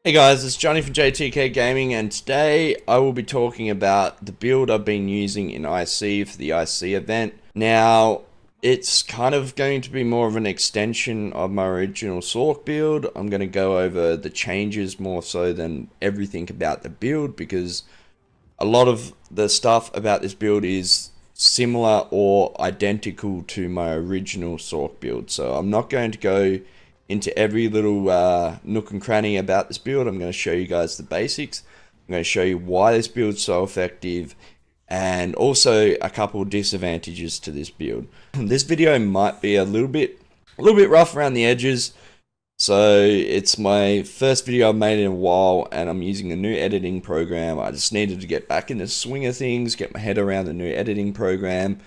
Hey guys, it's Johnny from JTK Gaming, and today I will be talking about the build I've been using in IC for the IC event. Now, it's kind of going to be more of an extension of my original Sork build. I'm going to go over the changes more so than everything about the build, because a lot of the stuff about this build is similar or identical to my original Sork build. So I'm not going to go into every little nook and cranny about this build. I'm going to show you guys the basics. I'm going to show you why this build is so effective, and also a couple of disadvantages to this build. This video might be a little bit rough around the edges. So it's my first video I've made in a while, and I'm using a new editing program. I just needed to get back in the swing of things, get my head around the new editing program.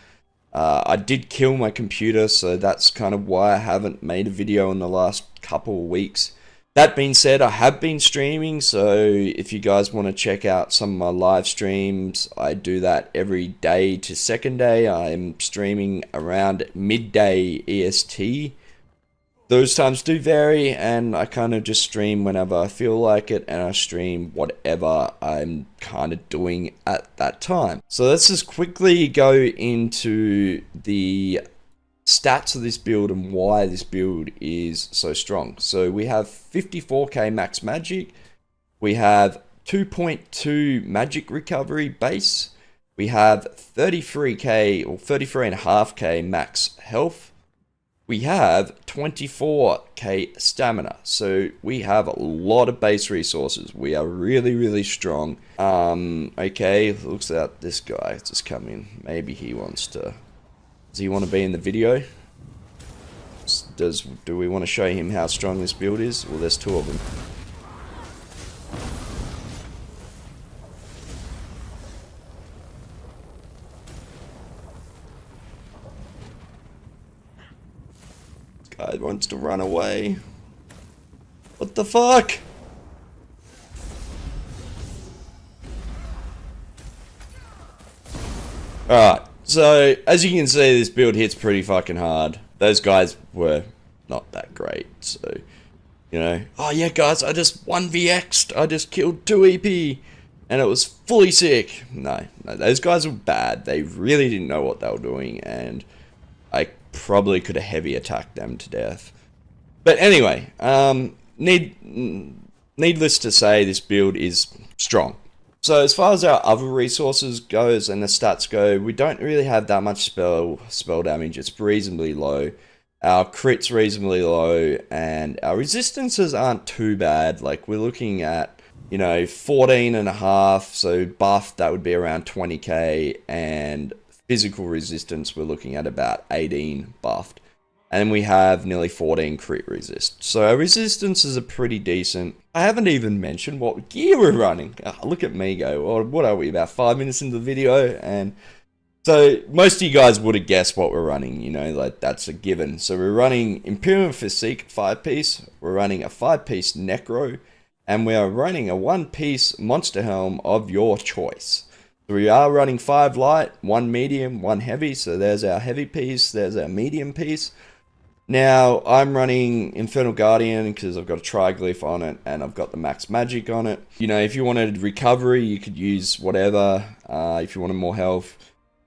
I did kill my computer, so that's kind of why I haven't made a video in the last couple of weeks. That being said, I have been streaming, so if you guys want to check out some of my live streams, I do that every day to second day. I'm streaming around midday EST. Those times do vary, and I kind of just stream whenever I feel like it, and I stream whatever I'm kind of doing at that time. So let's just quickly go into the stats of this build and why this build is so strong. So we have 54k max magic, we have 2.2 magic recovery base, we have 33k or 33.5k max health, we have 24k stamina, so we have a lot of base resources. We are really strong. Okay, looks like this guy just come in. Maybe he wants to. Does he want to be in the video? Do we want to show him how strong this build is? Well, there's two of them. Guy wants to run away. What the fuck? Alright, so as you can see, this build hits pretty fucking hard. Those guys were not that great, so, you know. Oh yeah guys, I just 1vx'd, I just killed 2 EP, and it was fully sick. No, those guys were bad. They really didn't know what they were doing, and I probably could have heavy attacked them to death. But anyway, needless to say, this build is strong. So as far as our other resources goes and the stats go, we don't really have that much spell damage. It's reasonably low. Our crit's reasonably low, and our resistances aren't too bad. Like, we're looking at, you know, 14.5, so buff, that would be around 20k, and physical resistance, we're looking at about 18 buffed. And we have nearly 14 crit resist. So our resistances are pretty decent. I haven't even mentioned what gear we're running. Oh, look at me go. Well, what are we, about 5 minutes into the video? And so most of you guys would have guessed what we're running, you know, like that's a given. So we're running Imperial Physique 5-piece, we're running a 5-piece Necro, and we are running a 1-piece Monster Helm of your choice. So we are running 5 light, 1 medium, 1 heavy. So there's our heavy piece, there's our medium piece. Now, I'm running Infernal Guardian because I've got a Triglyph on it and I've got the max magic on it. You know, if you wanted recovery, you could use whatever, if you wanted more health.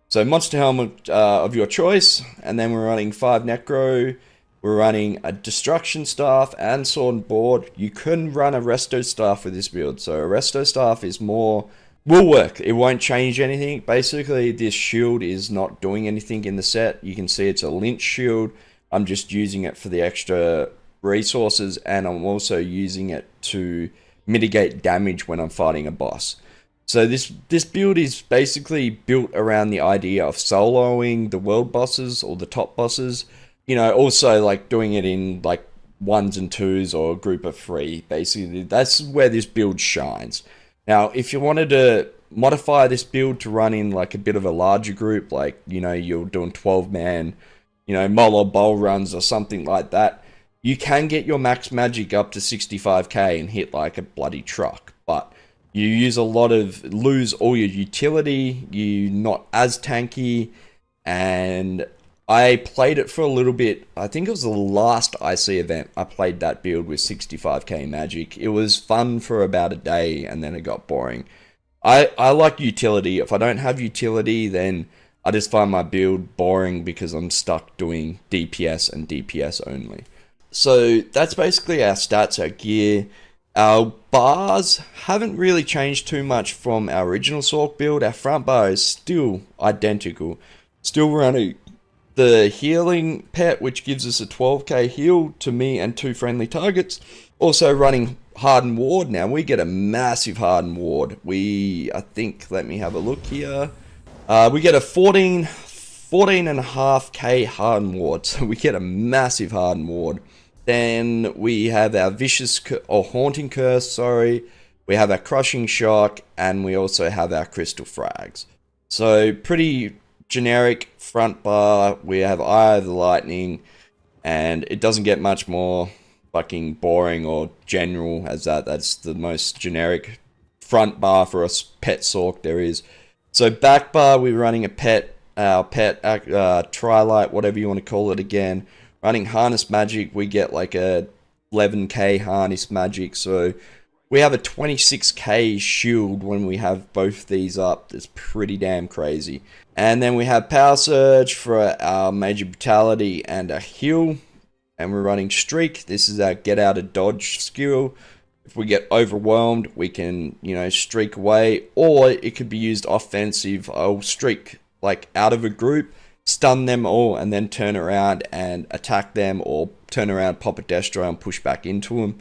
So Monster Helm of your choice, and then we're running 5 Necro, we're running a Destruction Staff and Sword and Board. You couldn't run a Resto Staff with this build, so a Resto Staff is more... will work. It won't change anything. Basically, this shield is not doing anything in the set. You can see it's a Lynch shield. I'm just using it for the extra resources, and I'm also using it to mitigate damage when I'm fighting a boss. So this build is basically built around the idea of soloing the world bosses or the top bosses. You know, also like doing it in like 1s and 2s or a group of 3. Basically, that's where this build shines. Now, if you wanted to modify this build to run in like a bit of a larger group, like, you know, you're doing 12-man, you know, mole or bowl runs or something like that, you can get your max magic up to 65k and hit like a bloody truck. But you lose all your utility, you're not as tanky, and I played it for a little bit. I think it was the last IC event. I played that build with 65k magic. It was fun for about a day and then it got boring. I like utility. If I don't have utility, then I just find my build boring because I'm stuck doing DPS and DPS only. So that's basically our stats, our gear. Our bars haven't really changed too much from our original Sork build. Our front bar is still identical. Still running the healing pet, which gives us a 12k heal to me and 2 friendly targets. Also running hardened ward. Now we get a massive hardened ward. I think, let me have a look here. We get a 14.5k hardened ward. So we get a massive hardened ward. Then we have our haunting curse, sorry. We have our crushing shock, and we also have our crystal frags. So pretty generic front bar. We have Eye of the Lightning, and it doesn't get much more fucking boring or general as that. That's the most generic front bar for a pet Sork there is. So back bar, we're running our pet Trilite, whatever you want to call it again. Running harness magic, we get like a 11k harness magic, so we have a 26k shield when we have both these up. That's pretty damn crazy. And then we have power surge for our major brutality and a heal. And we're running streak. This is our get out of dodge skill. If we get overwhelmed, we can, streak away, or it could be used offensive. I'll streak like out of a group, stun them all, and then turn around and attack them, or turn around, pop a Destro and push back into them.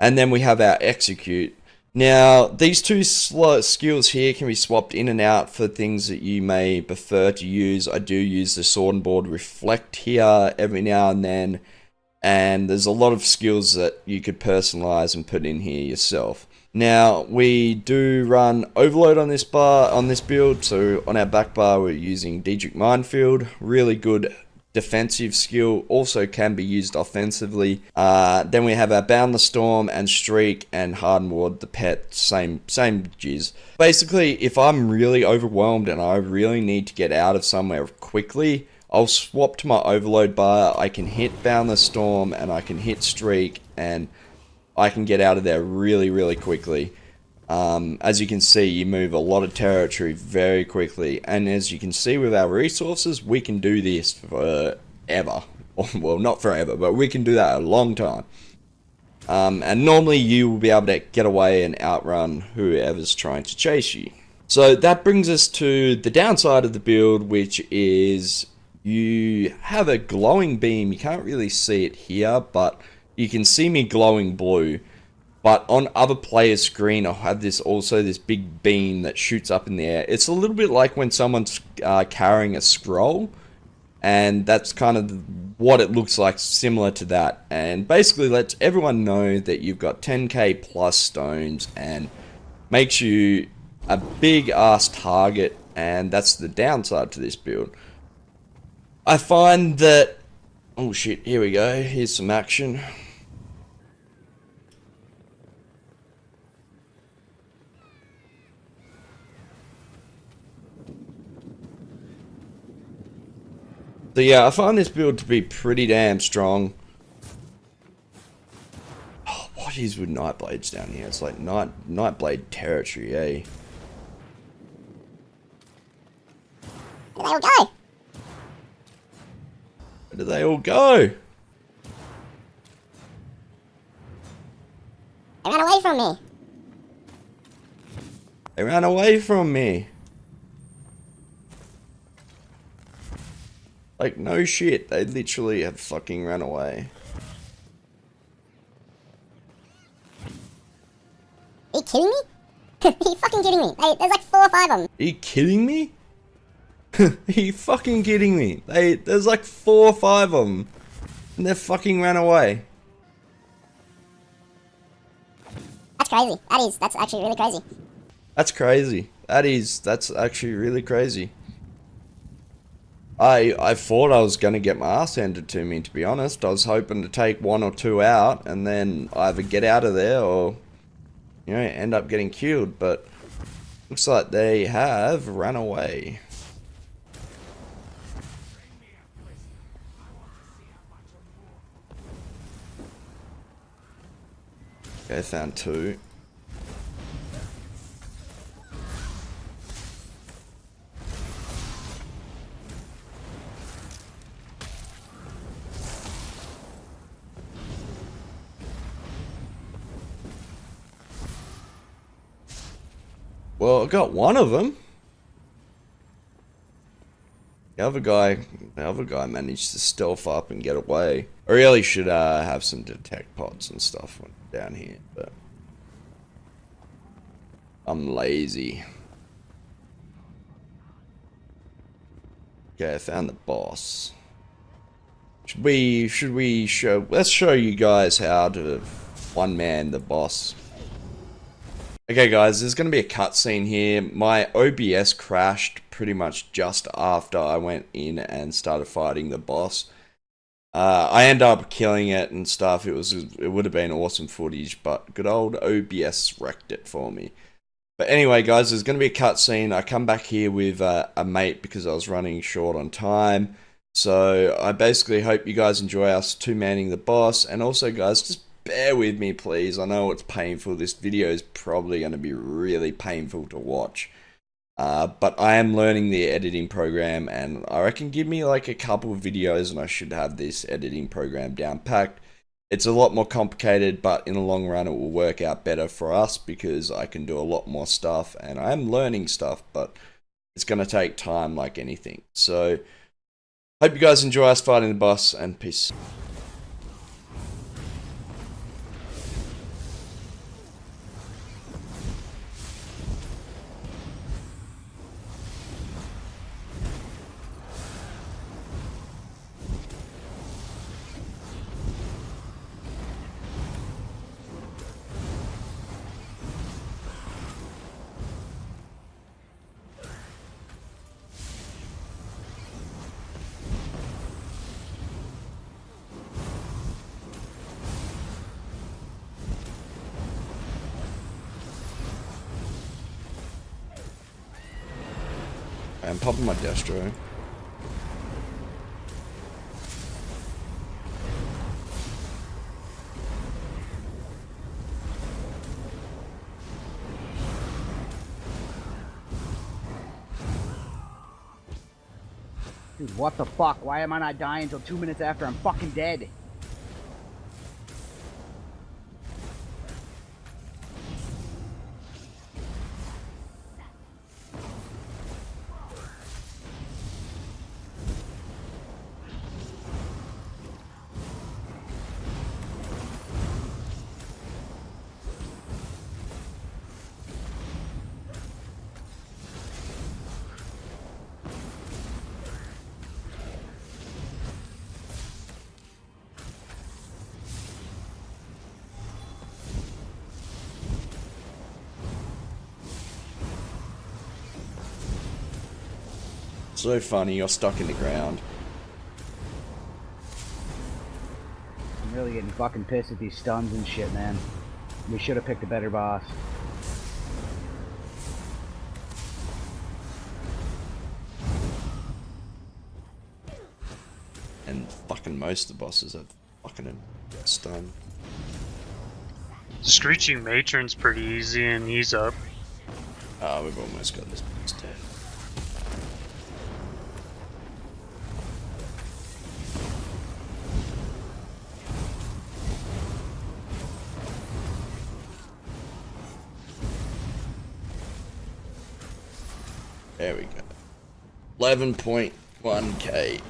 And then we have our execute. Now, these two skills here can be swapped in and out for things that you may prefer to use. I do use the sword and board reflect here every now and then, and there's a lot of skills that you could personalize and put in here yourself. Now, we do run overload on this build, so on our back bar we're using Daedric Minefield, really good defensive skill, also can be used offensively. Then we have our Boundless Storm and Streak and Hardened Ward, the pet, same jizz. Basically, if I'm really overwhelmed and I really need to get out of somewhere quickly, I'll swap to my overload bar. I can hit Boundless Storm and I can hit Streak, and I can get out of there really, really quickly. As you can see, you move a lot of territory very quickly, and as you can see with our resources, we can do this forever. Well, not forever, but we can do that a long time. And normally you will be able to get away and outrun whoever's trying to chase you. So that brings us to the downside of the build, which is you have a glowing beam. You can't really see it here, but you can see me glowing blue. But on other players' screen, I'll have this big beam that shoots up in the air. It's a little bit like when someone's carrying a scroll, and that's kind of what it looks like, similar to that. And basically lets everyone know that you've got 10k plus stones and makes you a big ass target, and that's the downside to this build. I find that... oh shit, here we go. Here's some action. So yeah, I find this build to be pretty damn strong. Oh, what is with Nightblades down here? It's like Nightblade territory, eh? Where do they all go? Where do they all go? They ran away from me. They ran away from me. Like, no shit, they literally have fucking run away. Are you kidding me? Are you fucking kidding me? There's like 4 or 5 of them. Are you kidding me? Are you fucking kidding me? There's like 4 or 5 of them. And they fucking ran away. That's crazy. That's actually really crazy. That's crazy. That's actually really crazy. I thought I was going to get my ass handed to me, to be honest. I was hoping to take 1 or 2 out and then either get out of there or, end up getting killed. But looks like they have run away. Okay, found 2. Well, I got one of them. The other guy managed to stealth up and get away. I really should have some detect pods and stuff down here, but I'm lazy. Okay, I found the boss. Let's show you guys how to one-man the boss. Okay guys, there's going to be a cutscene here. My OBS crashed pretty much just after I went in and started fighting the boss. I ended up killing it and stuff. It would have been awesome footage, but good old OBS wrecked it for me. But anyway guys, there's going to be a cutscene. I come back here with a mate because I was running short on time. So I basically hope you guys enjoy us two-manning the boss. And also guys, just bear with me please. I know it's painful. This video is probably going to be really painful to watch. But I am learning the editing program, and I reckon give me like a couple of videos and I should have this editing program down packed. It's a lot more complicated, but in the long run it will work out better for us because I can do a lot more stuff and I am learning stuff, but it's going to take time like anything. So hope you guys enjoy us fighting the boss, and peace. I'm popping my Destro. Dude, what the fuck? Why am I not dying until 2 minutes after I'm fucking dead? So funny, you're stuck in the ground. I'm really getting fucking pissed at these stuns and shit, man. We should have picked a better boss. And fucking most of the bosses have fucking stunned. Screeching Matron's pretty easy and he's up. Ah, we've almost got this boss dead. There we go. 11.1k.